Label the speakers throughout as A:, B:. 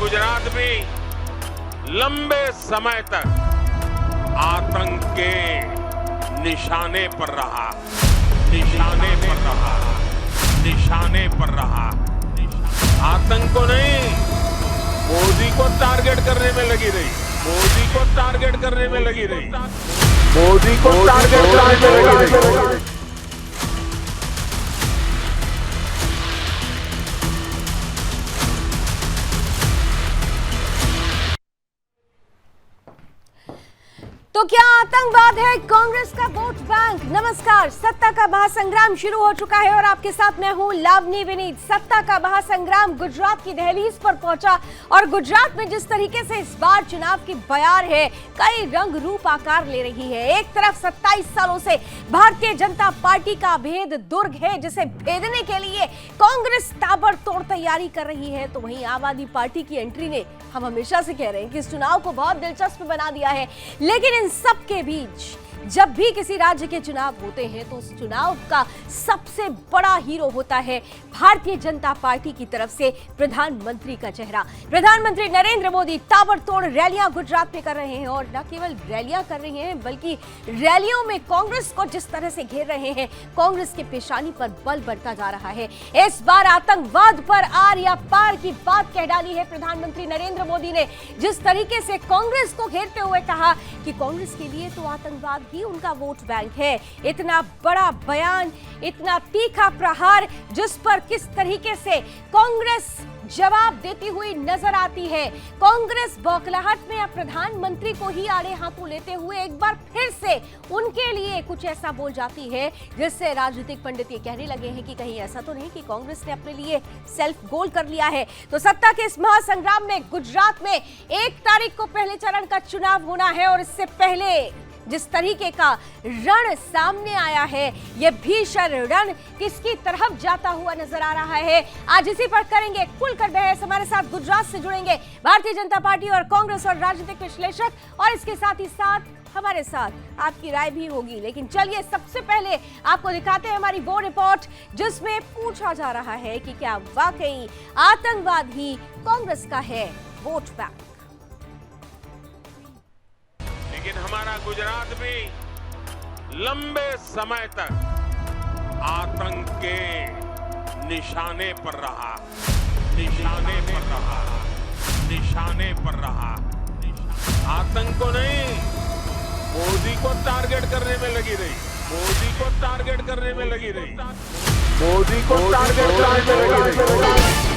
A: गुजरात भी लंबे समय तक आतंक के निशाने पर रहा, निशाने पर रहा, निशाने पर रहा। आतंक को नहीं, मोदी को टारगेट करने में लगी रही, मोदी को टारगेट करने में लगी रही, मोदी को टारगेट करने में लगी रही।
B: तो क्या आतंकवाद है कांग्रेस का वोट बैंक? नमस्कार, सत्ता का महासंग्राम शुरू हो चुका है और आपके साथ मैं हूं लावनी विनीत। सत्ता का महासंग्राम गुजरात की दहलीज पर पहुंचा और गुजरात में जिस तरीके से इस बार चुनाव की बयार है, कई रंग रूप आकार ले रही है। एक तरफ 27 सालों से भारतीय जनता पार्टी का भेद दुर्ग है, जिसे भेदने के लिए कांग्रेस ताबड़तोड़ तैयारी कर रही है, तो वहीं आम आदमी पार्टी की एंट्री ने, हम हमेशा से कह रहे हैं कि इस चुनाव को बहुत दिलचस्प बना दिया है। लेकिन इन सबके बीच जब भी किसी राज्य के चुनाव होते हैं तो उस चुनाव का सबसे बड़ा हीरो होता है भारतीय जनता पार्टी की तरफ से प्रधानमंत्री का चेहरा। प्रधानमंत्री नरेंद्र मोदी ताबड़तोड़ रैलियां गुजरात में कर रहे हैं और न केवल रैलियां कर रहे हैं बल्कि रैलियों में कांग्रेस को जिस तरह से घेर रहे हैं, कांग्रेस के पेशानी पर बल बढ़ता जा रहा है। इस बार आतंकवाद पर आर या पार की बात कह डाली है प्रधानमंत्री नरेंद्र मोदी ने। जिस तरीके से कांग्रेस को घेरते हुए कहा कि कांग्रेस के लिए तो आतंकवाद ही उनका वोट बैंक है। इतना बड़ा बयान, इतना तीखा प्रहार, जिस पर किस तरीके से कांग्रेस जवाब देती हुई नजर आती है। कांग्रेस बौखलाहट में अब प्रधानमंत्री को ही आड़े हाथों लेते हुए एक बार फिर से उनके लिए कुछ ऐसा बोल जाती है जिससे राजनीतिक पंडित ये कहने लगे हैं कि कहीं ऐसा तो नहीं कि कांग्रेस ने अपने लिए सेल्फ गोल कर लिया है। तो सत्ता के इस महासंग्राम में गुजरात में 1 तारीख को पहले चरण का चुनाव होना है और इससे पहले जिस तरीके का रण सामने आया है, यह भीषण रण किसकी तरफ जाता हुआ नजर आ रहा है, आज इसी पर करेंगे खुलकर बहस। हमारे साथ गुजरात से जुड़ेंगे भारतीय जनता पार्टी और कांग्रेस और राजनीतिक विश्लेषक, और इसके साथ ही साथ हमारे साथ आपकी राय भी होगी। लेकिन चलिए सबसे पहले आपको दिखाते हैं हमारी वो रिपोर्ट जिसमें पूछा जा रहा है कि क्या वाकई आतंकवाद ही कांग्रेस का है वोट बैंक।
A: लेकिन हमारा गुजरात भी लंबे समय तक आतंक के निशाने पर रहा, निशाने पर रहा, निशाने पर रहा। आतंक को नहीं, मोदी को टारगेट करने में लगी रही, मोदी को टारगेट करने में लगी रही, मोदी को टारगेट करने में लगी रही।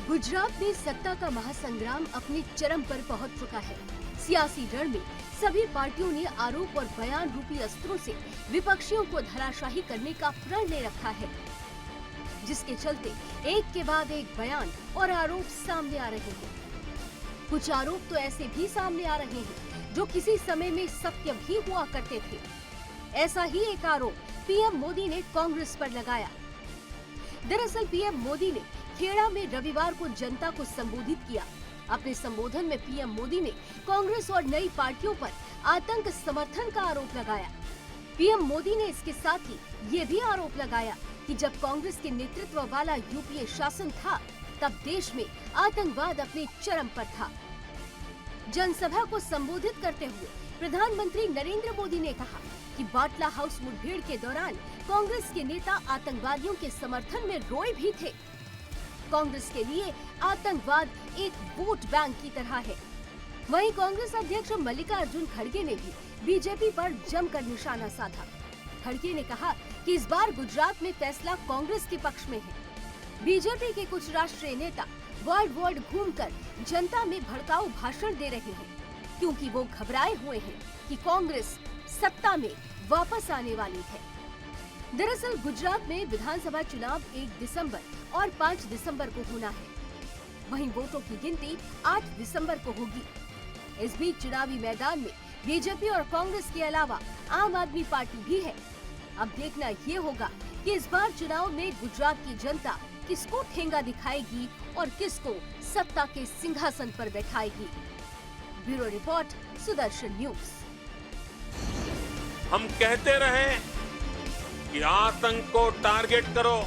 C: गुजरात में सत्ता का महासंग्राम अपने चरम पर पहुंच चुका है। सियासी रण में सभी पार्टियों ने आरोप और बयान रूपी अस्त्रों से विपक्षियों को धराशाही करने का प्रण ले रखा है, जिसके चलते एक के बाद एक बयान और आरोप सामने आ रहे हैं। कुछ आरोप तो ऐसे भी सामने आ रहे हैं जो किसी समय में सत्य भी हुआ करते थे। ऐसा ही एक आरोप पीएम मोदी ने कांग्रेस पर लगाया। दरअसल पीएम मोदी ने खेड़ा में रविवार को जनता को संबोधित किया। अपने संबोधन में पीएम मोदी ने कांग्रेस और नई पार्टियों पर आतंक समर्थन का आरोप लगाया। पीएम मोदी ने इसके साथ ही ये भी आरोप लगाया कि जब कांग्रेस के नेतृत्व वाला यूपीए शासन था, तब देश में आतंकवाद अपने चरम पर था। जनसभा को संबोधित करते हुए प्रधानमंत्री नरेंद्र मोदी ने कहा कि बाटला हाउस मुठभेड़ के दौरान कांग्रेस के नेता आतंकवादियों के समर्थन में रोए भी थे। कांग्रेस के लिए आतंकवाद एक वोट बैंक की तरह है। वहीं कांग्रेस अध्यक्ष मल्लिकार्जुन खड़गे ने भी बीजेपी पर जमकर निशाना साधा। खड़गे ने कहा कि इस बार गुजरात में फैसला कांग्रेस के पक्ष में है। बीजेपी के कुछ राष्ट्रीय नेता वर्ल्ड घूमकर जनता में भड़काऊ भाषण दे रहे हैं, क्योंकि वो घबराए हुए हैं कि कांग्रेस सत्ता में वापस आने वाली है। दरअसल गुजरात में विधानसभा चुनाव 1 दिसंबर और 5 दिसंबर को होना है। वहीं वोटों की गिनती 8 दिसंबर को होगी। इस बीच चुनावी मैदान में बीजेपी और कांग्रेस के अलावा आम आदमी पार्टी भी है। अब देखना ये होगा कि इस बार चुनाव में गुजरात की जनता किसको ठेंगा दिखाएगी और किसको सत्ता के सिंहासन पर बैठाएगी। Bureau report, Sudarshan news.
A: हम कहते रहे कि आतंक को टारगेट करो,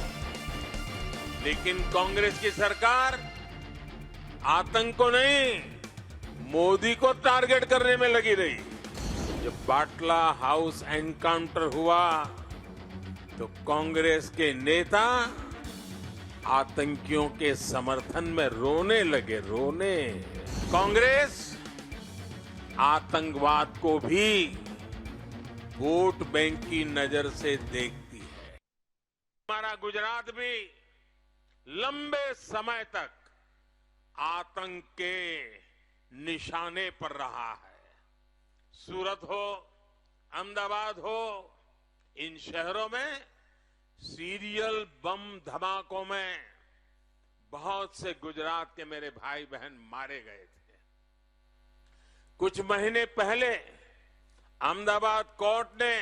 A: लेकिन कांग्रेस की सरकार आतंक को नहीं, मोदी को टारगेट करने में लगी रही। जब बाटला हाउस एनकाउंटर हुआ तो कांग्रेस के नेता आतंकियों के समर्थन में रोने लगे, रोने। कांग्रेस आतंकवाद को भी वोट बैंक की नजर से देखती है। हमारा गुजरात भी लंबे समय तक आतंक के निशाने पर रहा है। सूरत हो, अहमदाबाद हो, इन शहरों में सीरियल बम धमाकों में बहुत से गुजरात के मेरे भाई बहन मारे गए थे। कुछ महीने पहले अहमदाबाद कोर्ट ने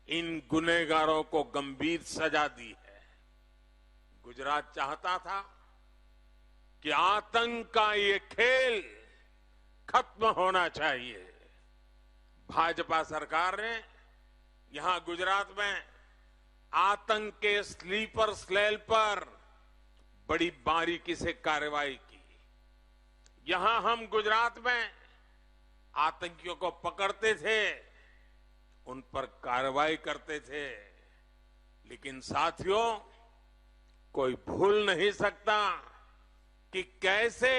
A: इन गुनहगारों को गंभीर सजा दी है। गुजरात चाहता था कि आतंक का ये खेल खत्म होना चाहिए। भाजपा सरकार ने यहां गुजरात में आतंक के स्लीपर सेल पर बड़ी बारीकी से कार्रवाई की। यहां हम गुजरात में आतंकियों को पकड़ते थे, उन पर कार्रवाई करते थे, लेकिन साथियों, कोई भूल नहीं सकता कि कैसे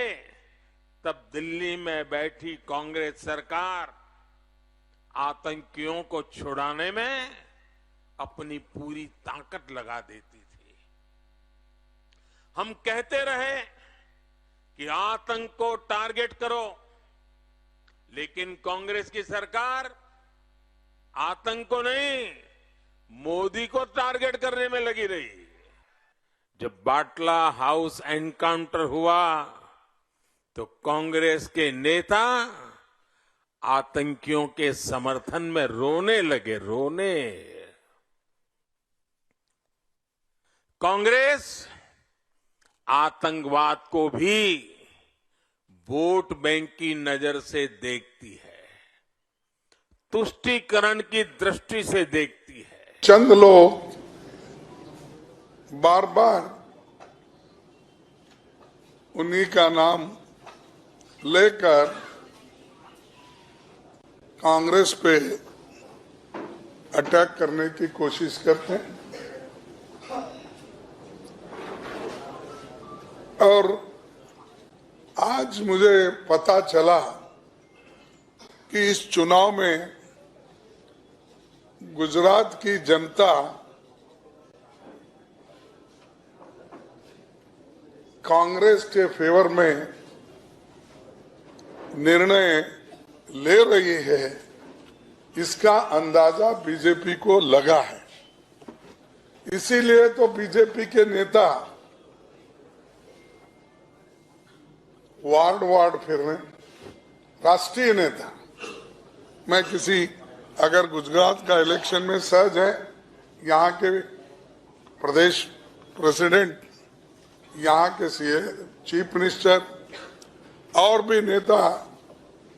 A: तब दिल्ली में बैठी कांग्रेस सरकार आतंकियों को छुड़ाने में अपनी पूरी ताकत लगा देती थी। हम कहते रहे कि आतंक को टारगेट करो, लेकिन कांग्रेस की सरकार आतंक को नहीं, मोदी को टारगेट करने में लगी रही। जब बाटला हाउस एनकाउंटर हुआ तो कांग्रेस के नेता आतंकियों के समर्थन में रोने लगे, रोने। कांग्रेस आतंकवाद को भी वोट बैंक की नजर से देखती है, तुष्टीकरण की दृष्टि से देखती है।
D: चंद लोग बार बार उन्हीं का नाम लेकर कांग्रेस पे अटैक करने की कोशिश करते हैं और आज मुझे पता चला कि इस चुनाव में गुजरात की जनता कांग्रेस के फेवर में निर्णय ले रही है, इसका अंदाजा बीजेपी को लगा है। इसीलिए तो बीजेपी के नेता वार्ड वार्ड फिर रहे, राष्ट्रीय नेता। मैं किसी अगर गुजरात का इलेक्शन में सहज है, यहाँ के प्रदेश प्रेसिडेंट, यहाँ के सीए, चीफ मिनिस्टर और भी नेता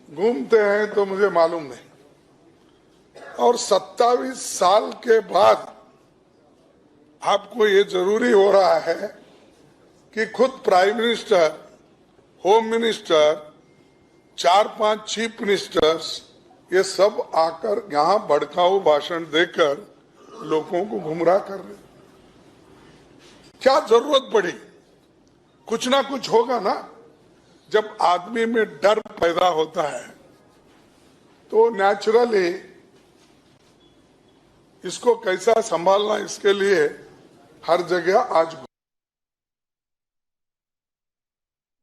D: घूमते हैं तो मुझे मालूम नहीं। और 27 साल के बाद आपको ये जरूरी हो रहा है कि खुद prime minister, home minister, 4-5 chief ministers ये सब आकर यहाँ भड़काऊ भाषण देकर लोगों को गुमराह कर रहे। क्या जरूरत पड़ी? कुछ ना कुछ होगा ना। जब आदमी में डर पैदा होता है तो नेचुरली इसको कैसा संभालना, इसके लिए हर जगह आज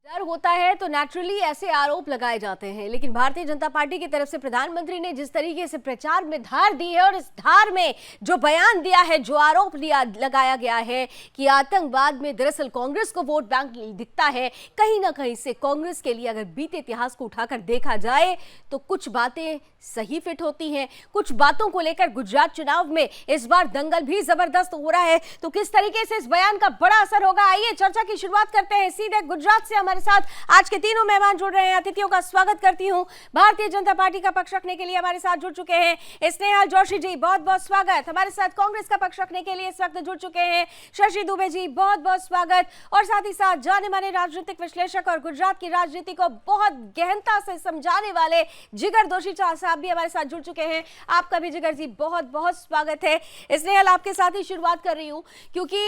B: डर होता है तो नेचुरली ऐसे आरोप लगाए जाते हैं। लेकिन भारतीय जनता पार्टी की तरफ से प्रधानमंत्री ने जिस तरीके से प्रचार में धार दी है और इस धार में जो बयान दिया है, जो आरोप लगाया गया है कि आतंकवाद में दरअसल कांग्रेस को वोट बैंक दिखता है, कहीं ना कहीं से कांग्रेस के लिए अगर बीते इतिहास को उठाकर देखा जाए तो कुछ बातें सही फिट होती हैं। कुछ बातों को लेकर गुजरात चुनाव में इस बार दंगल भी जबरदस्त हो रहा है। तो किस तरीके से इस बयान का बड़ा असर होगा, आइए चर्चा की शुरुआत करते हैं। सीधे गुजरात से हमारे साथ साथ आज के तीनों मेहमान जुड़ रहे हैं। अतिथियों का स्वागत करती हूं। भारतीय जनता पार्टी का पक्ष रखने के लिए हमारे साथ जुड़ चुके हैं स्नेहल जोशी जी, बहुत बहुत स्वागत। हमारे साथ कांग्रेस का पक्ष रखने के लिए इस वक्त जुड़ चुके हैं शशि दुबे जी, बहुत बहुत स्वागत। और साथ ही साथ जाने माने राजनीतिक विश्लेषक और गुजरात की राजनीति को बहुत गहनता से समझाने वाले जिगर दोशी साहब भी हमारे साथ जुड़ चुके हैं। आपका भी जिगर जी बहुत बहुत स्वागत है। स्नेहल, आपके साथ ही शुरुआत कर रही हूं क्योंकि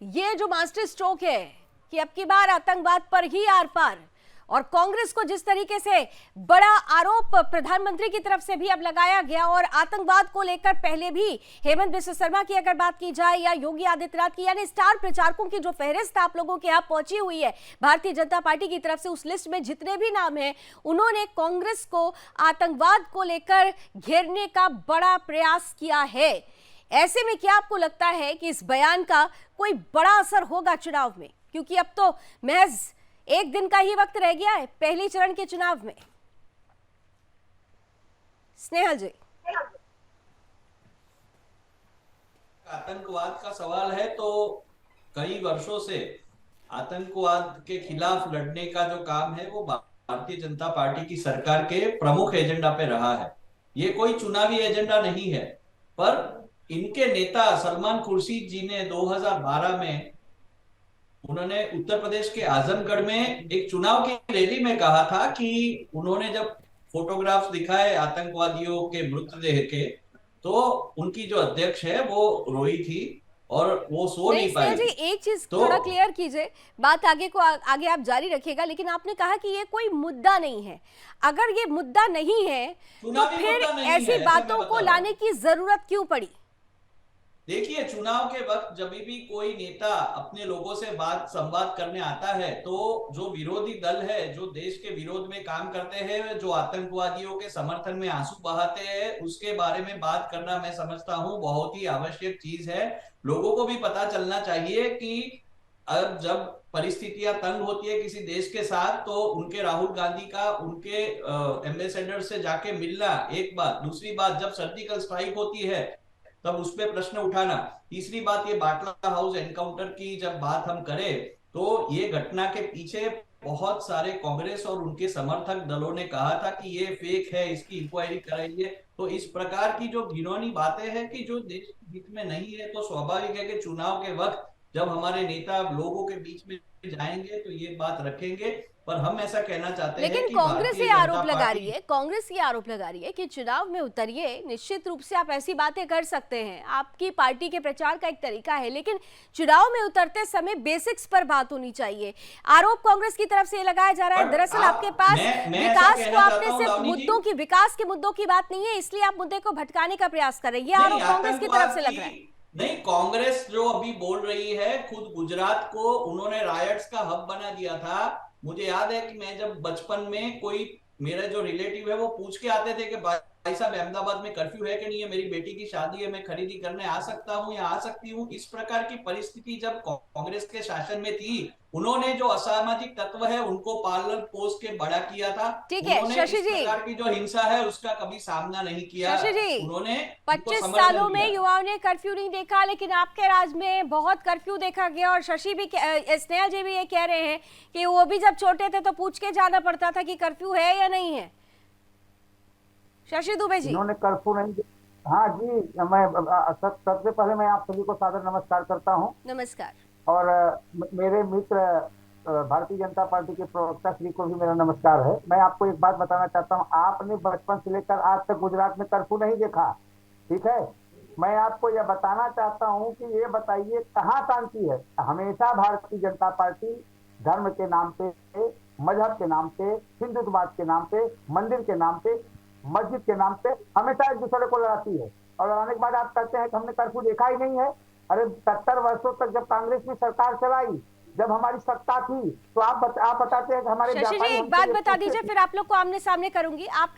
B: ये जो मास्टर स्ट्रोक है कि अब की बार आतंकवाद पर ही आर पार, और कांग्रेस को जिस तरीके से बड़ा आरोप प्रधानमंत्री की तरफ से भी अब लगाया गया, और आतंकवाद को लेकर पहले भी हेमंत बिस्वा शर्मा की अगर बात की जाए या योगी आदित्यनाथ की, यानी स्टार प्रचारकों की जो फहरिस्त आप लोगों के यहाँ पहुंची हुई है भारतीय जनता पार्टी की तरफ से, उस लिस्ट में जितने भी नाम हैं उन्होंने कांग्रेस को आतंकवाद को लेकर घेरने का बड़ा प्रयास किया है। ऐसे में क्या आपको लगता है कि इस बयान का कोई बड़ा असर होगा चुनाव में, क्योंकि अब तो महज एक दिन का ही वक्त रह गया है पहले चरण के चुनाव में? स्नेहल जी,
E: आतंकवाद का सवाल है तो कई वर्षों से आतंकवाद के खिलाफ लड़ने का जो काम है वो भारतीय जनता पार्टी की सरकार के प्रमुख एजेंडा पे रहा है। ये कोई चुनावी एजेंडा नहीं है, पर इनके नेता सलमान खुर्शीद जी ने 2012 में उन्होंने उत्तर प्रदेश के आजमगढ़ में एक चुनाव की रैली में कहा था कि उन्होंने जब फोटोग्राफ्स दिखाए आतंकवादियों के मृतदेह के, तो उनकी जो अध्यक्ष है वो रोई थी और वो सो नहीं पाई।
B: जी एक चीज थोड़ा क्लियर कीजिए, बात आगे आप जारी रखिएगा, लेकिन आपने कहा कि ये कोई मुद्दा नहीं है। अगर ये मुद्दा नहीं है तो फिर ऐसी बातों को लाने की जरूरत क्यों पड़ी?
E: देखिए, चुनाव के वक्त जब भी कोई नेता अपने लोगों से संवाद करने आता है, तो जो विरोधी दल है, जो देश के विरोध में काम करते हैं, जो आतंकवादियों के समर्थन में आंसू बहाते हैं, उसके बारे में बात करना मैं समझता हूं बहुत ही आवश्यक चीज है। लोगों को भी पता चलना चाहिए कि अब जब परिस्थितियां तंग होती है किसी देश के साथ, तो उनके राहुल गांधी का उनके एम्बेसडर से जाके मिलना एक बात, दूसरी बात जब सर्जिकल स्ट्राइक होती है तब उस पर प्रश्न उठाना, तीसरी बात ये बाटला हाउस एनकाउंटर की जब बात हम करें तो ये घटना के पीछे बहुत सारे कांग्रेस और उनके समर्थक दलों ने कहा था कि ये फेक है, इसकी इंक्वायरी कराइए। तो इस प्रकार की जो घिनौनी बातें हैं कि जो देश के हित में नहीं है, तो स्वाभाविक है कि चुनाव के वक्त जब हमारे नेता लोगों के बीच में जाएंगे तो ये बात रखेंगे। पर हम ऐसा कहना चाहते हैं, लेकिन
B: कांग्रेस ये आरोप लगा रही है, कांग्रेस ये आरोप लगा रही है कि चुनाव में उतरिए, निश्चित रूप से आप ऐसी बातें कर सकते हैं, आपकी पार्टी के प्रचार का एक तरीका है, लेकिन चुनाव में उतरते समय बेसिक्स पर बात होनी चाहिए। आरोप कांग्रेस की तरफ से ये लगाया जा रहा है। दरअसल आपके पास विकास को आपने सिर्फ मुद्दों की, विकास के मुद्दों की बात नहीं है, इसलिए आप मुद्दे को भटकाने का प्रयास कर रहे हैं। ये आरोप कांग्रेस की तरफ से लग रहा है।
E: नहीं, कांग्रेस जो अभी बोल रही है, खुद गुजरात को उन्होंने रायट्स का हब बना दिया था। मुझे याद है कि मैं जब बचपन में कोई मेरा जो रिलेटिव है वो पूछ के आते थे कि भाई साहब अहमदाबाद में कर्फ्यू है कि नहीं है, मेरी बेटी की शादी है, मैं खरीदी करने आ सकता हूँ या आ सकती हूँ। इस प्रकार की परिस्थिति जब कांग्रेस के शासन में थी, उन्होंने जो असामाजिक तत्व है उनको पालन पोष के बड़ा किया था।
B: ठीक है शशि जी,
E: प्रकार की जो हिंसा है उसका कभी सामना नहीं किया।
B: शशि जी,
E: उन्होंने
B: 25 सालों में युवाओं ने कर्फ्यू नहीं देखा, लेकिन आपके राज में बहुत कर्फ्यू देखा गया। और शशि भी, स्नेहल जी भी ये कह रहे हैं कि वो भी जब छोटे थे तो पूछ के जाना पड़ता था कि कर्फ्यू है या नहीं है। शशि दुबे जी,
F: इन्होंने कर्फ्यू नहीं। हाँ जी, मैं सबसे पहले मैं आप सभी को सादर नमस्कार करता हूँ।
B: नमस्कार।
F: और मेरे मित्र भारतीय जनता पार्टी के प्रवक्ता श्री को भी मेरा नमस्कार है। मैं आपको एक बात बताना चाहता हूँ, आपने बचपन से लेकर आज तक गुजरात में कर्फ्यू नहीं देखा, ठीक है। मैं आपको यह बताना चाहता हूँ कि ये बताइए कहाँ शांति है। हमेशा भारतीय जनता पार्टी धर्म के नाम पे, मजहब के नाम पे, हिंदुत्ववाद के नाम पे, मंदिर के नाम पे, मस्जिद के नाम पे हमेशा एक दूसरे को लड़ाती है। और लड़ाने के बाद आप कहते हैं कि हमने कर्फ्यू देखा ही नहीं है। अरे 70 वर्षों तक जब कांग्रेस की सरकार चलाई, जब हमारी सत्ता थी, तो आप बताते हैं कि हमारे
B: शशि जी एक बात बता दीजिए, फिर आप लोग को आमने सामने करूंगी। आप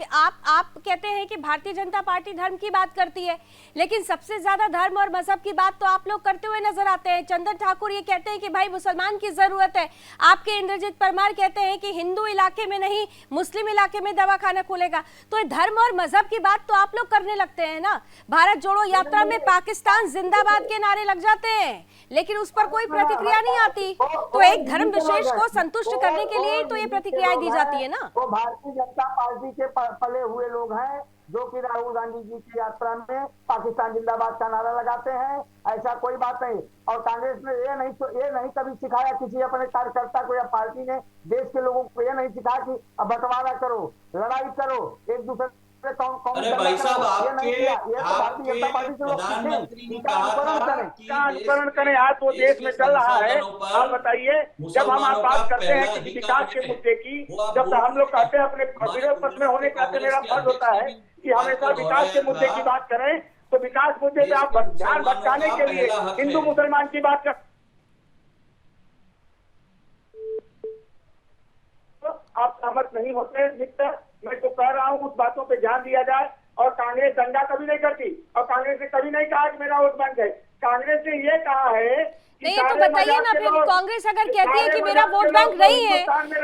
B: कहते हैं कि भारतीय जनता पार्टी धर्म की बात करती है, लेकिन सबसे ज्यादा धर्म और मजहब की बात तो आप लोग करते हुए नजर आते हैं। चंदन ठाकुर ये कहते हैं कि भाई मुसलमान की जरूरत है, आपके इंद्रजीत परमार कहते हैं कि हिंदू इलाके में नहीं मुस्लिम इलाके में दवाखाना खुलेगा। तो धर्म और मजहब की बात तो आप लोग करने लगते हैं ना। भारत जोड़ो यात्रा में पाकिस्तान जिंदाबाद के नारे लग जाते हैं, लेकिन उस पर कोई प्रतिक्रिया नहीं आती। तो एक धर्म विशेष को संतुष्ट करने के लिए तो ये प्रतिक्रियाएं दी जाती है ना।
F: वो भारतीय जनता पार्टी के पले हुए लोग हैं जो कि राहुल गांधी जी की यात्रा में पाकिस्तान जिंदाबाद का नारा लगाते हैं। ऐसा कोई बात नहीं। और कांग्रेस ने ये नहीं कभी सिखाया किसी अपने कार्यकर्ता को या पार्टी ने देश के लोगों को ये नहीं सिखाया कि बंटवारा करो, लड़ाई करो, एक दूसरे
E: अरे भाई साहब, आपके प्रधानमंत्री ने कहा था कि
G: अनुकरण करें। आज वो देश में चल रहा है। आप बताइए, जब हम आप बात करते हैं कि विकास के मुद्दे की, जब हम लोग कहते हैं अपने विरोध पक्ष में होने का मेरा फर्ज होता है कि हमेशा विकास के मुद्दे की बात करें, तो विकास मुद्दे पे आप ध्यान भटकाने के लिए हिंदू मुसलमान की बात कर, आप सहमत नहीं होते मित्र। मैं तो कह रहा हूँ उस बातों पे ध्यान दिया जाए। और कांग्रेस दंगा कभी नहीं करती और कांग्रेस ने कभी नहीं कहा कि मेरा वोट बैंक है। कांग्रेस ने ये कहा है
B: नहीं, तो बताइए ना फिर, कांग्रेस अगर कहती है कि मेरा वोट बैंक नहीं है,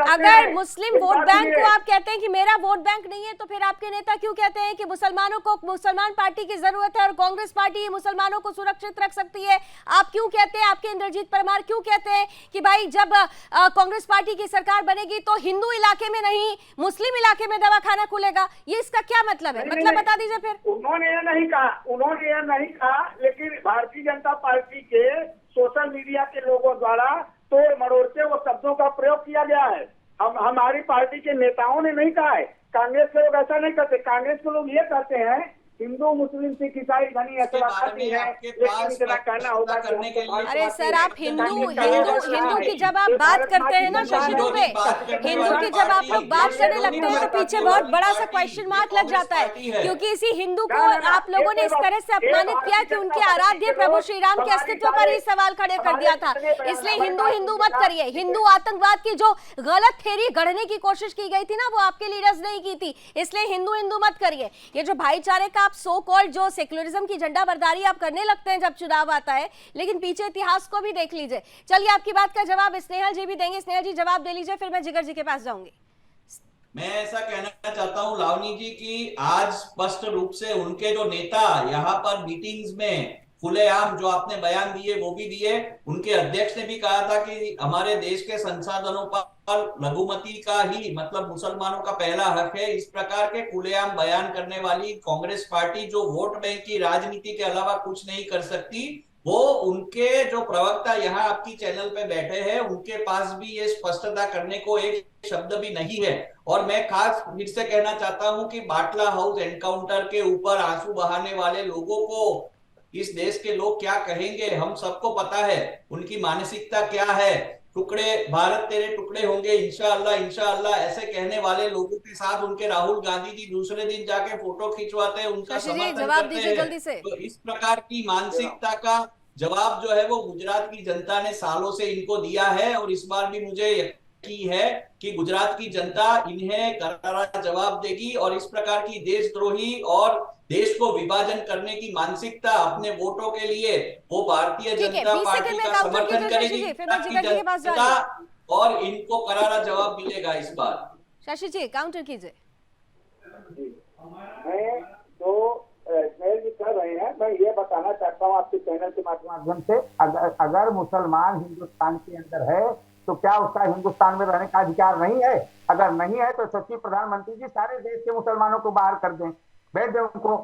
B: अगर मुस्लिम वोट बैंक को आप कहते हैं कि मेरा वोट बैंक नहीं है, तो फिर आपके नेता क्यों कहते हैं कि मुसलमानों को मुसलमान पार्टी की जरूरत है और कांग्रेस पार्टी मुसलमानों को सुरक्षित रख सकती है? आप क्यों कहते हैं, आपके इंद्रजीत परमार क्यों कहते हैं कि भाई जब कांग्रेस पार्टी की सरकार बनेगी तो हिंदू इलाके में नहीं मुस्लिम इलाके में दवाखाना खुलेगा? ये इसका क्या मतलब है? मतलब बता दीजिए फिर।
G: उन्होंने यह नहीं कहा, लेकिन भारतीय जनता पार्टी के सोशल मीडिया के लोगों द्वारा तोड़ मरोड़ के वो शब्दों का प्रयोग किया गया है। हमारी पार्टी के नेताओं ने नहीं कहा है। कांग्रेस के लोग ऐसा नहीं करते। कांग्रेस के लोग ये कहते हैं हिंदू मुस्लिम सिख ईसाई धनी ऐसी है, लेकिन इतना कहना होगा करने के लिए।
B: अरे सर, आप हिंदू की जब आप बात करते हैं ना शशि दुबे, हिंदू की जब आप लोग बात करने लगते हैं तो पीछे बहुत बड़ा सा क्वेश्चन मार्क लग जाता है, क्योंकि इसी हिंदू को आप लोगों ने इस तरह से अपमानित किया कि उनके आराध्य प्रभु श्री राम के अस्तित्व पर ही सवाल खड़े कर दिया था। इसलिए हिंदू मत करिए। हिंदू आतंकवाद की जो गलत थ्योरी गढ़ने की कोशिश की गई थी ना, वो आपके लीडर्स ने ही की थी। इसलिए हिंदू मत करिए। ये जो भाईचारे का आप सो कॉल्ड जो सेक्युलरिज्म की झंडा बरदारी आप करने लगते हैं जब चुनाव आता है, लेकिन पीछे इतिहास को भी देख लीजिए। चलिए, आपकी बात का जवाब स्नेहल जी भी देंगे। स्नेहल जी जवाब दे लीजिए, फिर मैं जिगर जी के पास जाऊंगी।
E: मैं ऐसा कहना चाहता हूं लावनी जी की आज स्पष्ट रूप से उनके जो नेता यहाँ पर मीटिंग्स में खुलेआम जो आपने बयान दिए वो भी दिए। उनके अध्यक्ष ने भी कहा था कि हमारे देश के संसाधनों पर लघुमती का ही मतलब मुसलमानों का पहला हक है। इस प्रकार के खुलेआम बयान करने वाली कांग्रेस पार्टी जो वोट बैंक की राजनीति के अलावा कुछ नहीं कर सकती, वो उनके जो प्रवक्ता यहाँ आपकी चैनल पे बैठे हैं उनके पास भी ये स्पष्टता करने को एक शब्द भी नहीं है। और मैं खास फिर से कहना चाहता हूं कि बाटला हाउस एनकाउंटर के ऊपर आंसू बहाने वाले लोगों को इस देश के लोग क्या कहेंगे, हम सबको पता है उनकी मानसिकता क्या है। टुकड़े भारत तेरे टुकड़े होंगे इंशाअल्लाह इंशाअल्लाह ऐसे कहने वाले लोगों के साथ उनके राहुल गांधी जी दूसरे दिन जाके फोटो खिंचवाते हैं, उनका समर्थन करते हैं। तो इस प्रकार की मानसिकता का जवाब जो है वो गुजरात की जनता ने सालों से इनको दिया है और इस बार भी मुझे यकीन है कि गुजरात की जनता इन्हें करारा जवाब देगी और इस प्रकार की देशद्रोही और देश को विभाजन करने की मानसिकता अपने वोटों के लिए वो भारतीय जनता पार्टी का समर्थन करेगी और इनको करारा जवाब मिलेगा इस बार।
B: शशि जी काउंटर कीजिए।
F: मैं तो कर रहे हैं, मैं ये बताना चाहता हूँ आपके चैनल के माध्यम से, अगर मुसलमान हिंदुस्तान के अंदर है तो क्या उसका हिंदुस्तान में रहने का अधिकार नहीं है? अगर नहीं है तो सच्ची प्रधानमंत्री जी सारे देश के मुसलमानों को बाहर कर दें, भेज दें उनको।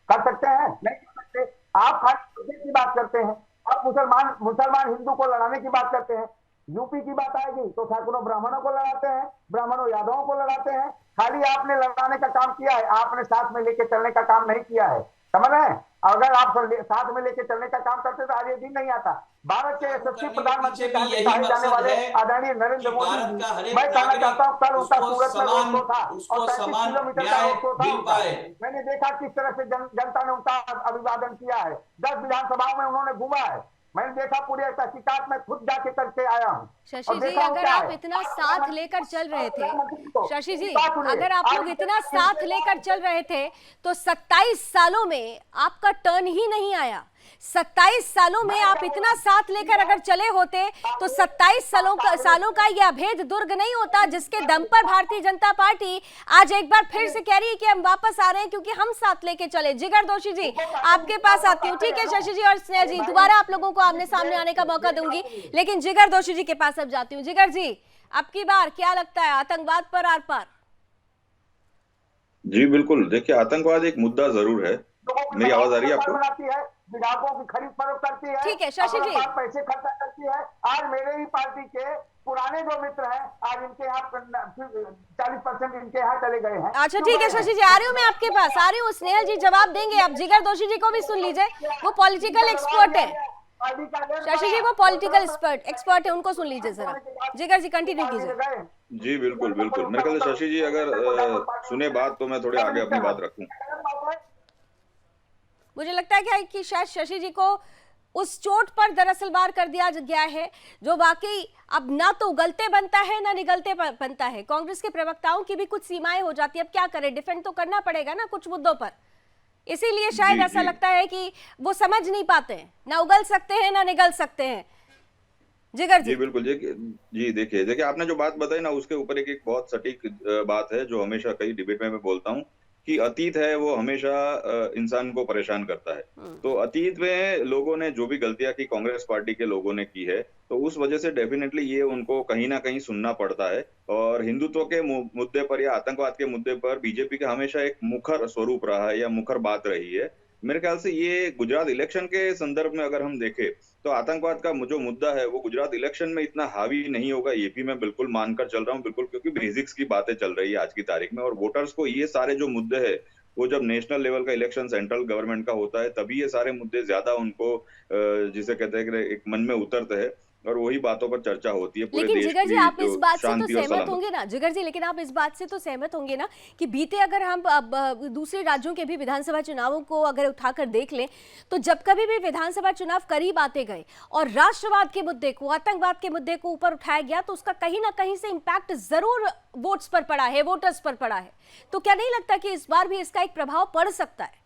F: कर सकते हैं? नहीं कर सकते। आप खाली की बात करते हैं, आप मुसलमान हिंदू को लड़ाने की बात करते हैं। यूपी की बात आएगी तो ठाकुरों ब्राह्मणों को लड़ाते हैं, ब्राह्मणों यादवों को लड़ाते हैं। खाली आपने लड़ाने का काम किया है, आपने साथ में लेके चलने का काम नहीं किया है। समझ रहे हैं? अगर आप साथ में लेके चलने का काम करते तो आज ये दिन नहीं आता। भारत के यशस्वी प्रधानमंत्री कहे जाने वाले आदरणीय नरेंद्र मोदी जी, मैं कहना चाहता हूँ कल उनका सूरत में रोड शो था और 35 किलोमीटर का रोड शो था। मैंने देखा किस तरह से जनता ने उनका अभिवादन किया है। 10 विधानसभाओं में उन्होंने घूमा है। मैंने देखा पूरे तहकीकात में खुद जाके करके आया हूँ।
B: शशि जी, अगर आप इतना साथ लेकर चल रहे थे, शशि जी अगर आप लोग इतना साथ लेकर चल रहे थे तो 27 सालों में आपका टर्न ही नहीं आया। 27 सालों में आप इतना साथ लेकर अगर चले होते तो 27 सालों का यह अभेद दुर्ग नहीं होता, जिसके दम पर भारतीय जनता पार्टी आज एक बार फिर से कह रही है कि हम वापस आ रहे हैं क्योंकि हम साथ लेके चले। जिगर दोषी जी, आपके पास आती हूँ। ठीक है शशि जी और स्नेहा जी, दोबारा आप लोगों को आमने सामने आने का मौका दूंगी, लेकिन जिगर दोषी जी के पास अब जाती हूँ। जिगर जी, अब की बार क्या लगता है, आतंकवाद पर आर पार?
H: जी बिल्कुल, देखिए आतंकवाद एक मुद्दा जरूर है। मेरी आवाज आ रही है आपको?
F: विधायकों की खरीद फरोख्त करती है,
B: ठीक है शशि जी,
F: पैसे खर्चा करती है। आज मेरे ही पार्टी के पुराने जो मित्र हैं, आज इनके यहाँ 40% इनके यहाँ चले गए हैं।
B: अच्छा ठीक है शशि जी, आ रही हूँ मैं आपके पास, आ रही हूँ। स्नेहल जी जवाब देंगे। अब जिगर दोषी जी को भी सुन लीजिए, वो पॉलिटिकल एक्सपर्ट है। शशि जी वो पॉलिटिकल एक्सपर्ट है, उनको सुन लीजिए जरा। जिगर जी कंटिन्यू कीजिए।
H: जी बिल्कुल बिल्कुल, मेरे ख्याल से शशि जी अगर सुने बात तो मैं थोड़े आगे अपनी बात रखूं।
B: मुझे लगता है कि शायद शशि जी को उस चोट पर दरअसल वार कर दिया गया है जो वाकई अब ना तो उगलते बनता है ना निगलते बनता है। कांग्रेस के प्रवक्ताओं की भी कुछ सीमाएं हो जाती है। अब क्या करें, डिफेंड तो करना पड़ेगा ना कुछ मुद्दों पर, इसीलिए शायद ऐसा लगता है कि वो समझ नहीं पाते हैं, ना उगल सकते हैं ना निगल सकते हैं। जिगर जी
H: बिल्कुल, जी देखिए आपने जो बात बताई ना, उसके ऊपर एक बहुत सटीक बात है जो हमेशा कई डिबेट में मैं बोलता हूँ कि अतीत है वो हमेशा इंसान को परेशान करता है। तो अतीत में लोगों ने जो भी गलतियां की, कांग्रेस पार्टी के लोगों ने की है, तो उस वजह से डेफिनेटली ये उनको कहीं ना कहीं सुनना पड़ता है। और हिंदुत्व के मुद्दे पर या आतंकवाद के मुद्दे पर बीजेपी का हमेशा एक मुखर स्वरूप रहा है या मुखर बात रही है। मेरे ख्याल से ये गुजरात इलेक्शन के संदर्भ में अगर हम देखें तो आतंकवाद का जो मुद्दा है वो गुजरात इलेक्शन में इतना हावी नहीं होगा, ये भी मैं बिल्कुल मानकर चल रहा हूँ, बिल्कुल, क्योंकि बेसिक्स की बातें चल रही है आज की तारीख में। और वोटर्स को ये सारे जो मुद्दे हैं वो जब नेशनल लेवल का इलेक्शन सेंट्रल गवर्नमेंट का होता है तभी ये सारे मुद्दे ज्यादा उनको जिसे कहते हैं कि एक मन में उतरते हैं और वही बातों पर चर्चा होती है पूरे
B: लेकिन
H: देश
B: जिगर जी
H: की
B: आप इस बात से तो
H: शांति और
B: सहमत होंगे ना, जिगर जी लेकिन आप इस बात से तो सहमत होंगे ना कि बीते अगर हम दूसरे राज्यों के भी विधानसभा चुनावों को अगर उठाकर देख लें तो जब कभी भी विधानसभा चुनाव करीब आते गए और राष्ट्रवाद के मुद्दे को, आतंकवाद के मुद्दे को ऊपर उठाया गया तो उसका कहीं ना कहीं से इम्पैक्ट जरूर वोट्स पर पड़ा है, वोटर्स पर पड़ा है। तो क्या नहीं लगता कि इस बार भी इसका एक प्रभाव पड़ सकता है?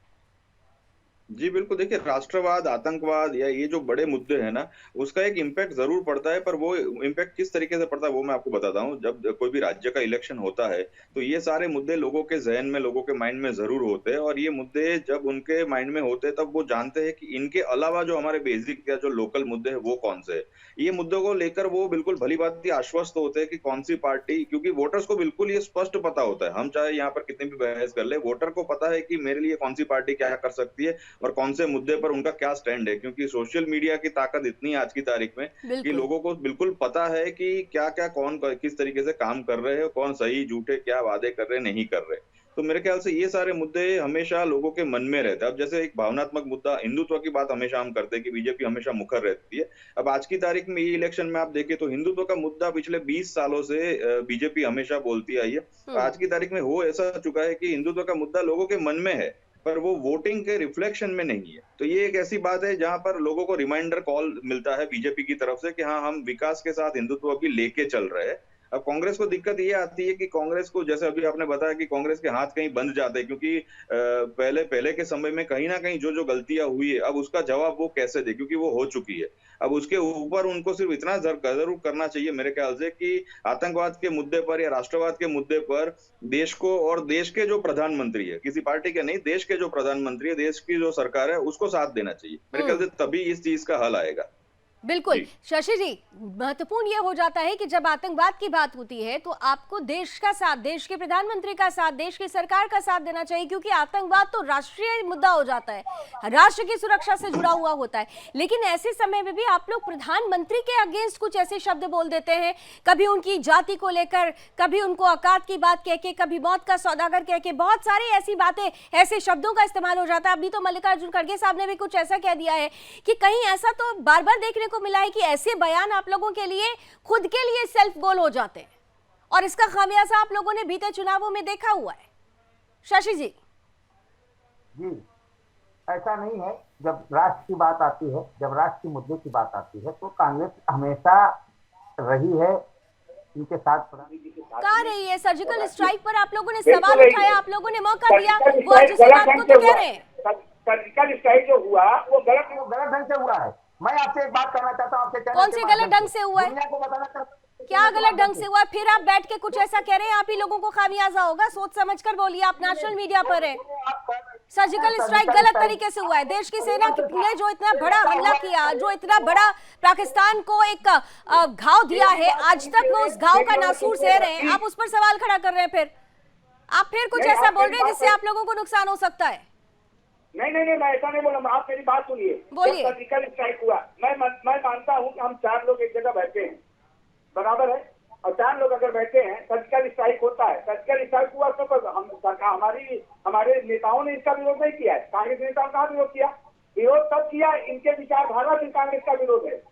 H: जी बिल्कुल, देखिए राष्ट्रवाद, आतंकवाद या ये जो बड़े मुद्दे हैं ना, उसका एक इम्पैक्ट जरूर पड़ता है, पर वो इम्पैक्ट किस तरीके से पड़ता है वो मैं आपको बताता हूँ। जब कोई भी राज्य का इलेक्शन होता है तो ये सारे मुद्दे लोगों के जहन में, लोगों के माइंड में जरूर होते हैं। और ये मुद्दे जब उनके माइंड में होते हैं तब वो जानते हैं कि इनके अलावा जो हमारे बेसिक या जो लोकल मुद्दे हैं वो कौन से है। ये मुद्दों को लेकर वो बिल्कुल भली बात आश्वस्त होते हैं कि कौन सी पार्टी, क्योंकि वोटर्स को बिल्कुल ये स्पष्ट पता होता है, हम चाहे यहाँ पर कितनी भी बहस कर ले, वोटर को पता है कि मेरे लिए कौन सी पार्टी क्या कर सकती है और कौन से मुद्दे पर उनका क्या स्टैंड है। क्योंकि सोशल मीडिया की ताकत इतनी है आज की तारीख में कि लोगों को बिल्कुल पता है कि क्या क्या कौन किस तरीके से काम कर रहे हैं, कौन सही झूठे क्या वादे कर रहे नहीं कर रहे। तो मेरे ख्याल से ये सारे मुद्दे हमेशा लोगों के मन में रहते हैं। अब जैसे एक भावनात्मक मुद्दा हिंदुत्व की बात हमेशा हम करते हैं कि बीजेपी हमेशा मुखर रहती है। अब आज की तारीख में ये इलेक्शन में आप देखें तो हिंदुत्व का मुद्दा पिछले 20 सालों से बीजेपी हमेशा बोलती आई है। आज की तारीख में हो ऐसा चुका है कि हिंदुत्व का मुद्दा लोगों के मन में है पर वो वोटिंग के रिफ्लेक्शन में नहीं है। तो ये एक ऐसी बात है जहां पर लोगों को रिमाइंडर कॉल मिलता है बीजेपी की तरफ से कि हाँ, हम विकास के साथ हिंदुत्व भी लेके चल रहे हैं। अब कांग्रेस को दिक्कत ये आती है कि कांग्रेस को, जैसे अभी आपने बताया कि कांग्रेस के हाथ कहीं बंद जाते हैं, क्योंकि पहले के समय में कहीं ना कहीं जो गलतियां हुई है अब उसका जवाब वो कैसे दे, क्योंकि वो हो चुकी है। अब उसके ऊपर उनको सिर्फ इतना जरूर करना चाहिए मेरे ख्याल से कि आतंकवाद के मुद्दे पर या राष्ट्रवाद के मुद्दे पर देश को, और देश के जो प्रधानमंत्री है, किसी पार्टी के नहीं, देश के जो प्रधानमंत्री है, देश की जो सरकार है, उसको साथ देना चाहिए। मेरे ख्याल से तभी इस चीज का हल आएगा।
B: बिल्कुल शशि जी, महत्वपूर्ण यह हो जाता है कि जब आतंकवाद की बात होती है तो आपको देश का साथ, देश के प्रधानमंत्री का साथ, देश की सरकार का साथ देना चाहिए, क्योंकि आतंकवाद तो राष्ट्रीय मुद्दा हो जाता है, राष्ट्र की सुरक्षा से जुड़ा हुआ होता है। लेकिन ऐसे समय में भी आप लोग प्रधानमंत्री के अगेंस्ट कुछ ऐसे शब्द बोल देते हैं, कभी उनकी जाति को लेकर, कभी उनको औकात की बात कह के, कभी मौत का सौदागर कह के, बहुत सारी ऐसी बातें, ऐसे शब्दों का इस्तेमाल हो जाता है। अभी तो मल्लिकार्जुन खड़गे साहब ने भी कुछ ऐसा कह दिया है कि कहीं ऐसा तो बार बार देखने को मिला है कि ऐसे बयान आप लोगों के लिए खुद के लिए सेल्फ गोल हो जाते हैं और इसका खामियाजा आप लोगों ने बीते चुनावों में देखा हुआ है। शशि जी
F: ऐसा नहीं है। जब राष्ट्र की बात आती है, जब राष्ट्र के मुद्दे की बात आती है तो कांग्रेस हमेशा रही है इनके साथ।
B: कहा रही है सर्जिकल स्ट्राइक पर आप लोगों ने सवाल उठाया, आप लोगों ने मौका दिया, वो आज इसी बात को तो कह रहे हैं।
G: सर्जिकल स्ट्राइक जो हुआ वो गलत
F: ढंग से हुआ है। मैं आपसे एक बात करना चाहता हूँ, आपके चैनल
B: कौन
F: के
B: से
F: माध्यम
B: गलत ढंग से हुआ है?
F: दुनिया को बताना चाहता हूं
B: क्या गलत ढंग से हुआ है? फिर आप बैठ के कुछ ऐसा कह रहे हैं, आप ही लोगों को खामियाजा होगा। सोच समझकर बोलिए, आप नेशनल मीडिया पर है। सर्जिकल स्ट्राइक गलत तरीके से हुआ है। देश की सेना ने जो इतना बड़ा हमला किया, जो इतना बड़ा पाकिस्तान को एक घाव दिया है, आज तक वो उस घाव का नासूर सह रहे हैं, आप उस पर सवाल खड़ा कर रहे हैं। फिर आप फिर कुछ ऐसा बोल रहे हैं जिससे आप लोगों को नुकसान हो सकता है।
G: नहीं, मैं ऐसा नहीं बोला। आप मेरी बात सुनिए।
B: बोलिए।
G: सर्जिकल स्ट्राइक हुआ, मैं मानता हूँ कि हम 4 लोग एक जगह बैठे हैं, बराबर है, और 4 लोग अगर बैठे हैं, सर्जिकल स्ट्राइक होता है। सर्जिकल स्ट्राइक हुआ तो हमारे नेताओं ने इसका विरोध नहीं किया है। कांग्रेस नेताओं का विरोध किया। विरोध तब किया, इनके विचारधारा से कांग्रेस का विरोध है।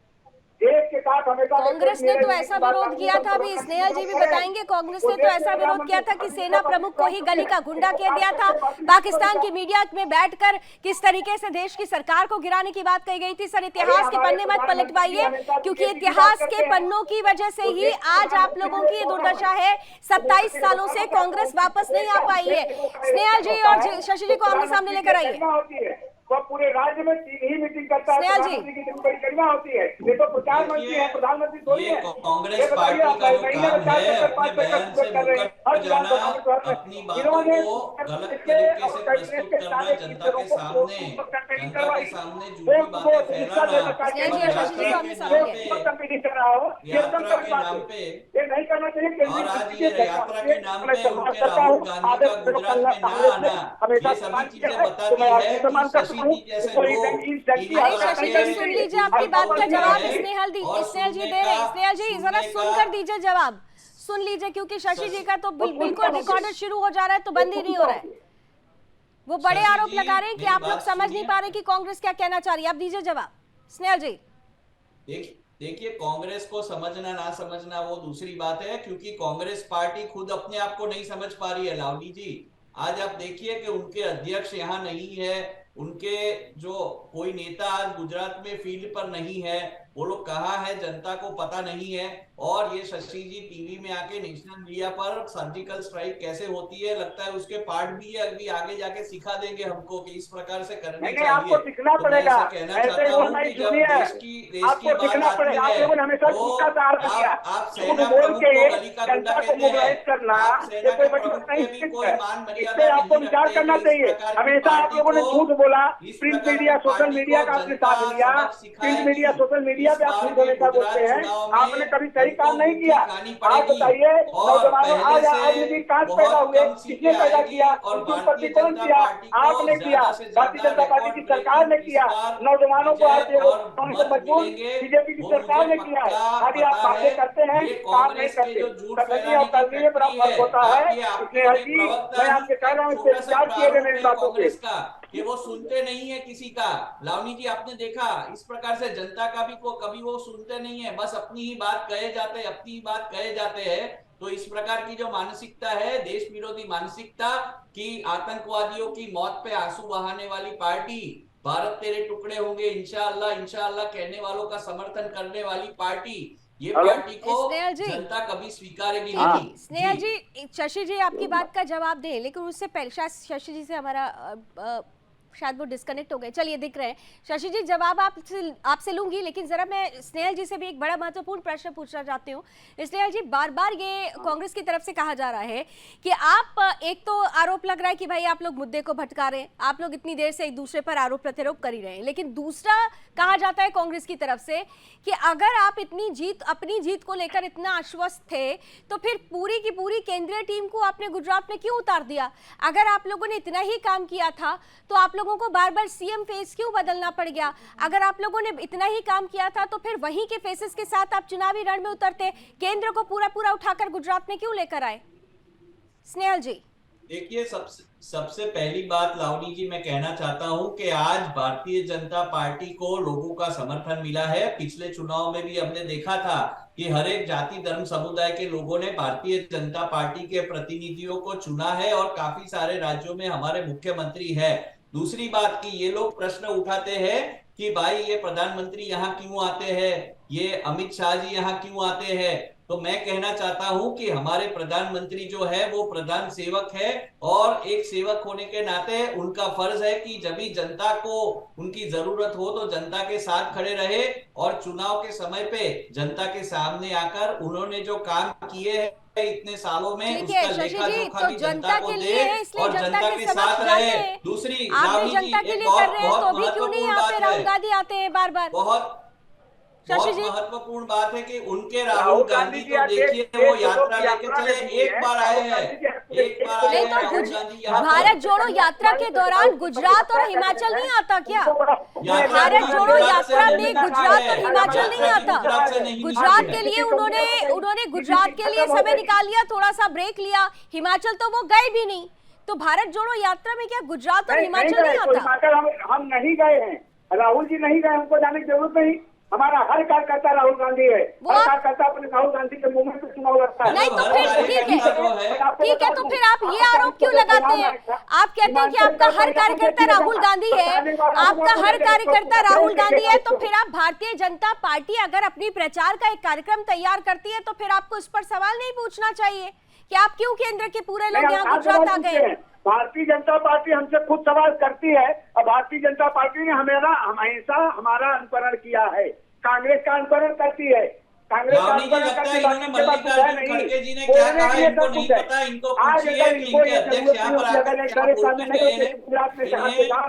G: देश के साथ हमेशा
B: कांग्रेस ने तो ऐसा विरोध किया था, अभी स्नेहल जी भी बताएंगे। कांग्रेस ने तो ऐसा विरोध किया था कि सेना प्रमुख को ही गली का गुंडा कह दिया था। पाकिस्तान की मीडिया में बैठकर किस तरीके से देश की सरकार को गिराने की बात कही गई थी। सर, इतिहास के पन्ने मत पलटवाइए, क्योंकि इतिहास के पन्नों की वजह से ही आज आप लोगों की ये दुर्दशा है। 27 सालों से कांग्रेस वापस नहीं आ पाई है। स्नेहल जी और शशि जी को आमने सामने लेकर आइए।
G: वो पूरे राज्य में 3 ही मीटिंग करता है। प्रधानमंत्री की बड़ी गरिमा होती है। ये तो प्रधानमंत्री है, प्रधानमंत्री थोड़ी है।
E: कांग्रेस पार्टी का जो काम है, अपने बयान से मुकर जाना, अपनी बातों को गलत तरीके से प्रस्तुत करना, जनता के सामने झूठी बातें फैलाना, यात्रा के नाम पे,
G: ये नहीं करना चाहिए।
E: और आज ये यात्रा के नाम पे उनके राहुल गांधी का गुजरात में ना आना, ये सभी चीजें बताती है
B: शशि जी सुन लीजिए आपकी बात का जवाब स्नेहल जी दे रहे हैं। स्नेहल जी जरा सुनकर दीजिए जवाब, सुन लीजिए, क्योंकि शशि जी का तो बिल्कुल रिकॉर्डर शुरू हो जा रहा है तो बंद ही नहीं हो रहा है। वो बड़े आरोप लगा रहे हैं कि आप लोग समझ नहीं पा रहे कि कांग्रेस क्या कहना चाह रही है। आप दीजिए जवाब स्नेहल जी।
E: देखिए, कांग्रेस को समझना ना समझना वो दूसरी बात है, क्योंकि कांग्रेस पार्टी खुद अपने आप को नहीं समझ पा रही है। लावली जी, आज आप देखिए कि उनके अध्यक्ष यहाँ नहीं है, उनके जो कोई नेता आज गुजरात में फील्ड पर नहीं है, वो लोग कहाँ है जनता को पता नहीं है। और ये शशि जी टीवी में आके नेशनल मीडिया पर सर्जिकल स्ट्राइक कैसे होती है, लगता है उसके पार्ट भी है, अभी आगे जाके सिखा देंगे हमको कि इस प्रकार से करनी चाहिए।
G: आपको सीखना पड़ेगा।
E: तो कहना चाहता हूँ कि जब देश की बात आती है, तो आप सेना प्रमुख को गली का गुंडा कहते हैं, आप सेना के प्रमुख के भी कोई मान मर्यादा
G: आपको विचार करना चाहिए। हमेशा आप लोगों ने झूठ बोला। प्रिंट मीडिया, सोशल मीडिया का आपने साथ लिया। प्रिंट मीडिया, सोशल मीडिया पे आप झूठ बोलने का बोलते हैं। आपने कभी सही काम नहीं किया। आप बताइए, नौजवानों आज कांच पैदा हुए, किसने पैदा किया? उसके ऊपर भी कौन किया? आपने किया, भारतीय जनता पार्टी की सरकार ने किया। नौजवानों को आज मजबूर बीजेपी की सरकार ने किया है। अभी आप बातें करते हैं, काम नहीं करते। करनी और करनी में बड़ा फर्क होता है। स्नेहल जी, मैं आपसे कह रहा हूँ, इससे विचार किए गए मेरी बातों पे
E: कि वो सुनते नहीं है किसी का। लावनी जी, आपने देखा इस प्रकार से जनता का भी को कभी वो सुनते नहीं है, बस अपनी ही बात कहे जाते हैं, अपनी ही बात कहे जाते हैं। तो इस प्रकार की जो मानसिकता है, देश विरोधी मानसिकता, कि आतंकवादियों की मौत पे आंसू बहाने वाली पार्टी, भारत तेरे टुकड़े होंगे इंशाअल्लाह इंशाअल्लाह कहने वालों का समर्थन करने वाली पार्टी, ये पार्टी को जनता कभी स्वीकारेगी नहीं।
B: स्नेहल जी, शशि जी आपकी बात का जवाब दें, लेकिन उससे पहले शायद शशि जी से हमारा शायद वो डिस्कनेक्ट हो गए। चलिए, दिख रहे हैं शशि जी, जवाब आपसे लूंगी, लेकिन जरा मैं स्नेहल जी से भी एक बड़ा महत्वपूर्ण प्रश्न पूछना चाहती हूँ। स्नेहल जी, बार बार ये कांग्रेस की तरफ से कहा जा रहा है कि आप, एक तो आरोप लग रहा है कि भाई आप लोग मुद्दे को भटका रहे हैं, आप लोग इतनी देर से एक दूसरे पर आरोप प्रत्यारोप कर ही रहे हैं, लेकिन दूसरा कहा जाता है कांग्रेस की तरफ से कि अगर आप अपनी जीत को लेकर इतना आश्वस्त थे, तो फिर पूरी की पूरी केंद्रीय टीम को आपने गुजरात में क्यों उतार दिया? अगर आप लोगों ने इतना ही काम किया था तो आप लोगों को बार बार सीएम फेस क्यों बदलना पड़ गया? अगर आप लोगों ने इतना ही काम किया था तो फिर वहीं के फेसेस के साथ आप चुनावी रण में उतरते, केंद्र को पूरा उठाकर गुजरात में क्यों लेकर आए? स्नेहल जी,
E: देखिए, सबसे पहली बात लावनी जी मैं कहना चाहता हूं कि आज भारतीय जनता पार्टी को लोगों का समर्थन मिला है। पिछले चुनाव में भी हमने देखा था कि हर एक जाति धर्म समुदाय के लोगों ने भारतीय जनता पार्टी के प्रतिनिधियों को चुना है, और काफी सारे राज्यों में हमारे मुख्यमंत्री है। दूसरी बात की ये लोग प्रश्न उठाते हैं कि भाई ये प्रधानमंत्री यहाँ क्यों आते हैं, ये अमित शाह जी यहाँ क्यों आते हैं। तो मैं कहना चाहता हूं कि हमारे प्रधानमंत्री जो है वो प्रधान सेवक है, और एक सेवक होने के नाते उनका फर्ज है कि जब भी जनता को उनकी जरूरत हो तो जनता के साथ खड़े रहे, और चुनाव के समय पे जनता के सामने आकर उन्होंने जो काम किए हैं इतने सालों में
B: ठीक है
E: उसका
B: शशि
E: लेखा
B: जी,
E: जोखा
B: तो
E: भी
B: जनता के लिए है, इसलिए
E: और
B: जनता के
E: के
B: समक्ष
E: साथ
B: जाते
E: रहे।
B: हैं।
E: दूसरी
B: आप
E: राहुल
B: जनता
E: जी
B: के
E: एक
B: लिए कर रहे हैं
E: बहुत
B: तो भी क्यों नहीं
E: महत्वपूर्ण
B: यहाँ पे
E: बात
B: राहुल
E: है,
B: गांधी आते हैं बार बार?
E: बहुत
B: शशि जी
E: महत्वपूर्ण बात है कि उनके राहुल गांधी को देखिए वो यात्रा लेके चले, एक बार आए हैं, एक बार आए
B: नहीं
E: हैं
B: तो
E: राहुल गांधी यहाँ पर।
B: भारत जोड़ो यात्रा के दौरान गुजरात और हिमाचल नहीं आता क्या? भारत जोड़ो यात्रा में गुजरात और हिमाचल नहीं आता? गुजरात के लिए उन्होंने गुजरात के लिए समय निकाल लिया, थोड़ा सा ब्रेक लिया, हिमाचल तो वो गए भी नहीं। तो भारत जोड़ो यात्रा में क्या गुजरात और हिमाचल नहीं आता?
G: हिमाचल हम नहीं गए हैं, राहुल जी नहीं गए, हमको जाने की जरूरत नहीं। हमारा हर कार्यकर्ता राहुल गांधी है, हर कार्यकर्ता अपने राहुल गांधी के मूवमेंट पे चुनाव लड़ता है।
B: नहीं तो फिर ठीक है तो फिर आप ये आरोप क्यों लगाते हैं? आप कहते हैं कि आपका हर कार्यकर्ता राहुल गांधी है, आपका हर कार्यकर्ता राहुल गांधी है, तो फिर आप भारतीय जनता पार्टी अगर अपनी प्रचार का एक कार्यक्रम तैयार करती है तो फिर आपको इस पर सवाल नहीं पूछना चाहिए कि आप क्यों केंद्र के पूरे लोग यहाँ गुजरात आ गए?
G: भारतीय जनता पार्टी हमसे खुद सवाल करती है, और भारतीय जनता पार्टी ने हमेशा हमारा अनुकरण किया है, कांग्रेस का अनुकरण करती है। कांग्रेस का अनुकरण करती है।
E: इन्होंने मल्लिकार्जुन खड़गे जी ने क्या कहा इनको नहीं पता, इनको पूछिए कि इनके अध्यक्ष यहाँ पर आकर क्या बोलते गए हैं।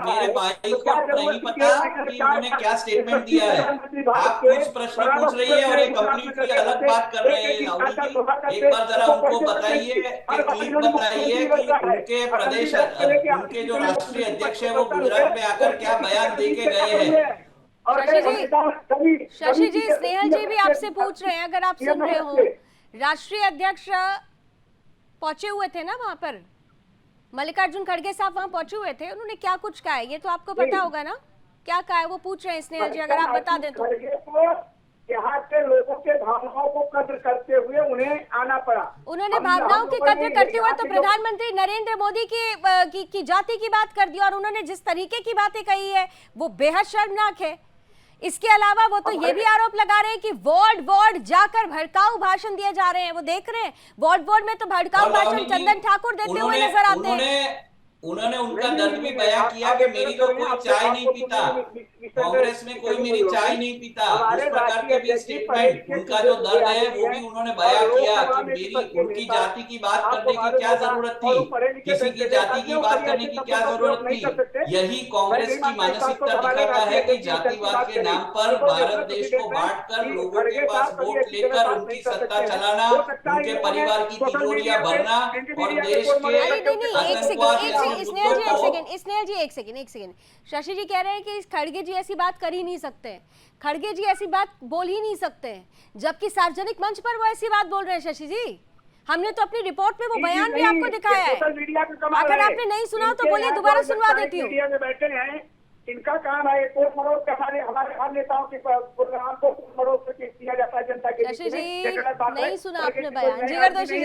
E: मेरे भाई को नहीं पता कि इन्होंने क्या स्टेटमेंट दिया है। आप कुछ प्रश्न पूछ रही है और ये कंप्लीटली अलग बात कर रहे हैं राहुल जी। एक बार जरा उनको बताइए, एक क्लिप बताइए कि उनके प्रदेश उनके जो राष्ट्रीय अध्यक्ष है वो गुजरात में आकर क्या बयान दे के गए हैं।
B: शशि जी स्नेहल जी भी आपसे पूछ रहे हैं, अगर आप सुन रहे हो, राष्ट्रीय अध्यक्ष पहुंचे हुए थे ना वहां पर, मल्लिकार्जुन खड़गे साहब वहां पहुंचे हुए थे, उन्होंने क्या कुछ कहा है ये तो आपको पता होगा ना, क्या कहा है वो पूछ रहे हैं स्नेहल जी, अगर आप बता दें तो।
G: यहाँ के लोगों के भावनाओं को कद्र करते हुए उन्हें आना पड़ा।
B: उन्होंने भावनाओं की कद्र करते हुए तो प्रधानमंत्री नरेंद्र मोदी की जाति की बात कर दी, और उन्होंने जिस तरीके की बातें कही है वो बेहद शर्मनाक है। इसके अलावा वो तो ये भी आरोप लगा रहे हैं कि वार्ड जाकर भड़काऊ भाषण दिए जा रहे हैं। वो देख रहे हैं वार्ड में तो भड़काऊ भाषण चंदन ठाकुर देते हुए नजर आते हैं।
E: उन्होंने उनका दर्द भी बयां किया कि मेरी तो कोई चाय नहीं पीता, कांग्रेस में कोई मेरी चाय नहीं पीता, उस प्रकार के भी स्टेटमेंट, उनका जो दर्द है वो भी उन्होंने बयां किया कि मेरी उनकी जाति की बात करने की क्या जरूरत थी, किसी की जाति की बात करने की क्या जरूरत थी। यही कांग्रेस की मानसिकता दिखाता है कि जातिवाद के नाम पर भारत देश को बांटकर लोगों के पास वोट लेकर उनकी सत्ता चलाना, उनके परिवार की तिजोरियां भरना और देश के
B: स्नेहल जी एक सेकंड, शशि जी कह रहे हैं कि खड़गे जी ऐसी बात कर ही नहीं सकते, खड़गे जी ऐसी बात बोल ही नहीं सकते, जबकि सार्वजनिक मंच पर वो ऐसी बात बोल रहे हैं। शशि जी हमने तो अपनी रिपोर्ट में वो बयान भी आपको दिखाया है, अगर आपने नहीं सुना तो बोलिए, दोबारा सुनवा देती हूँ।
G: मीडिया में बैठे हैं, इनका काम है कोट मरोड़ के, हमारे हर नेताओं के प्रोग्राम को कोट मरोड़ करके किया जाता है जनता के।
B: शशि जी नहीं सुना आपने बयान, जिगरदोशी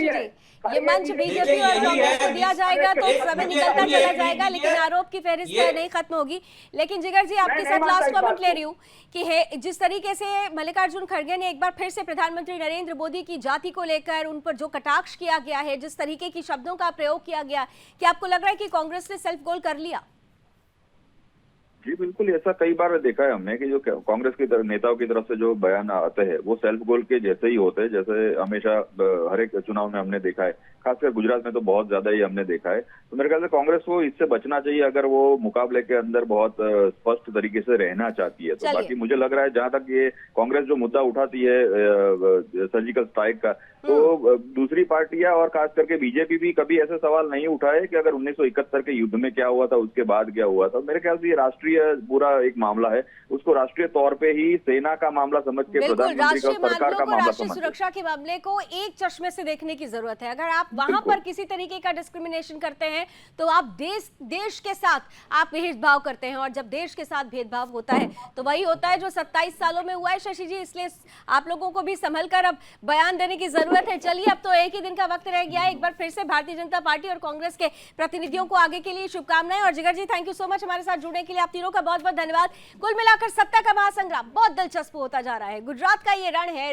B: जी, ये मंच बीजेपी और कांग्रेस को दिया जाएगा तो समय निकलता चला जाएगा, लेकिन आरोप की फहरिस्त नहीं खत्म होगी। लेकिन जिगर जी आपके साथ लास्ट कमेंट ले रही हूँ कि जिस तरीके से मल्लिकार्जुन खड़गे ने एक बार फिर से प्रधानमंत्री नरेंद्र मोदी की जाति को लेकर उन पर जो कटाक्ष किया गया है, जिस तरीके की शब्दों का प्रयोग किया गया, क्या आपको लग रहा है कि कांग्रेस ने सेल्फ गोल कर लिया?
H: जी बिल्कुल, ऐसा कई बार देखा है हमने कि जो कांग्रेस की नेताओं की तरफ से जो बयान आते हैं वो सेल्फ गोल के जैसे ही होते हैं, जैसे हमेशा हर एक चुनाव में हमने देखा है, खासकर गुजरात में तो बहुत ज्यादा ही हमने देखा है। तो मेरे ख्याल से कांग्रेस को इससे बचना चाहिए अगर वो मुकाबले के अंदर बहुत स्पष्ट तरीके से रहना चाहती है। तो बाकी मुझे लग रहा है जहां तक ये कांग्रेस जो मुद्दा उठाती है सर्जिकल स्ट्राइक का, तो दूसरी पार्टियां और खास करके बीजेपी भी कभी ऐसे सवाल नहीं उठाए कि अगर 1971 के युद्ध में क्या हुआ था, उसके बाद क्या हुआ था। मेरे ख्याल से ये राष्ट्रीय राष्ट्रीय पूरा एक मामला है, उसको राष्ट्रीय तौर पे ही सेना का मामला समझ के,
B: बिल्कुल,
H: प्रधानमंत्री का,
B: राष्ट्रीय
H: सरकार का
B: मामलों को,
H: मामला
B: राष्ट्रीय
H: समझ के।
B: सुरक्षा के मामले को एक चश्मे से देखने की जरूरत है। अगर आप वहां पर किसी तरीके का डिस्क्रिमिनेशन करते हैं तो आप देश के साथ आप भेदभाव करते हैं, और जब देश के साथ भेदभाव होता है तो वही होता है जो 27 सालों में हुआ है शशि जी। इसलिए आप लोगों को भी संभल कर अब बयान देने की जरूरत है। चलिए, अब तो एक ही दिन का वक्त रह गया है। एक बार फिर से भारतीय जनता पार्टी और कांग्रेस के प्रतिनिधियों को आगे के लिए शुभकामनाएं। और जिगर जी, थैंक यू सो मच हमारे साथ जुड़ने के लिए। आप तीनों का बहुत बहुत धन्यवाद। कुल मिलाकर सत्ता का महासंग्राम बहुत दिलचस्प होता जा रहा है। गुजरात का ये रण है,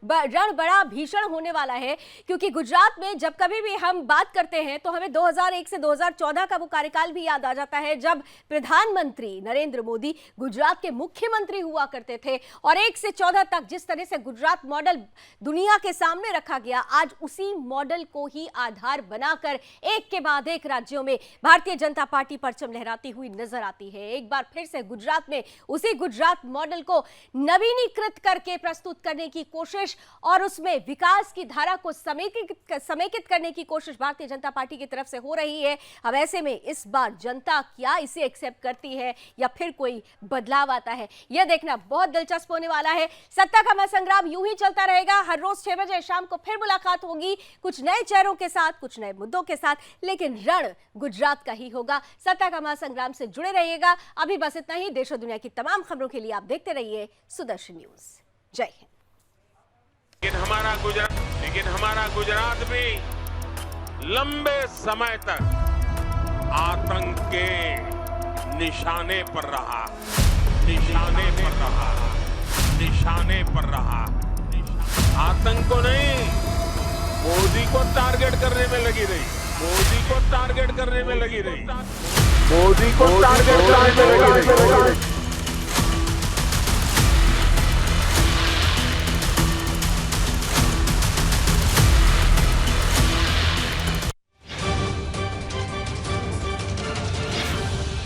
B: रण बड़ा भीषण होने वाला है, क्योंकि गुजरात में जब कभी भी हम बात करते हैं तो हमें 2001 से 2014 का वो कार्यकाल भी याद आ जाता है, जब प्रधानमंत्री नरेंद्र मोदी गुजरात के मुख्यमंत्री हुआ करते थे। और 1 से 14 तक जिस तरह से गुजरात मॉडल दुनिया के सामने रखा गया, आज उसी मॉडल को ही आधार बनाकर एक के बाद एक राज्यों में भारतीय जनता पार्टी परचम लहराती हुई नजर आती है। एक बार फिर से गुजरात में उसी गुजरात मॉडल को नवीनीकृत करके प्रस्तुत करने की कोशिश और उसमें विकास की धारा को समेकित करने की कोशिश भारतीय जनता पार्टी की तरफ से हो रही है। अब ऐसे में इस बार जनता क्या इसे एक्सेप्ट करती है या फिर कोई बदलाव आता है, यह देखना बहुत दिलचस्प होने वाला है। सत्ता का महासंग्राम यूं ही चलता रहेगा। हर रोज 6 बजे शाम को फिर मुलाकात होगी, कुछ नए चेहरों के साथ, कुछ नए मुद्दों के साथ, लेकिन रण गुजरात का ही होगा। सत्ता का महासंग्राम से जुड़े रहिएगा। अभी बस इतना ही। देश और दुनिया की तमाम खबरों के लिए आप देखते रहिए सुदर्शन न्यूज। जय हिंद।
A: लेकिन हमारा गुजरात भी लंबे समय तक आतंक के निशाने पर रहा, निशाने पर रहा, निशाने पर रहा। आतंक को नहीं, मोदी को टारगेट करने में लगी रही, मोदी को टारगेट करने में लगी रही, मोदी को टारगेट करने में लगी रही।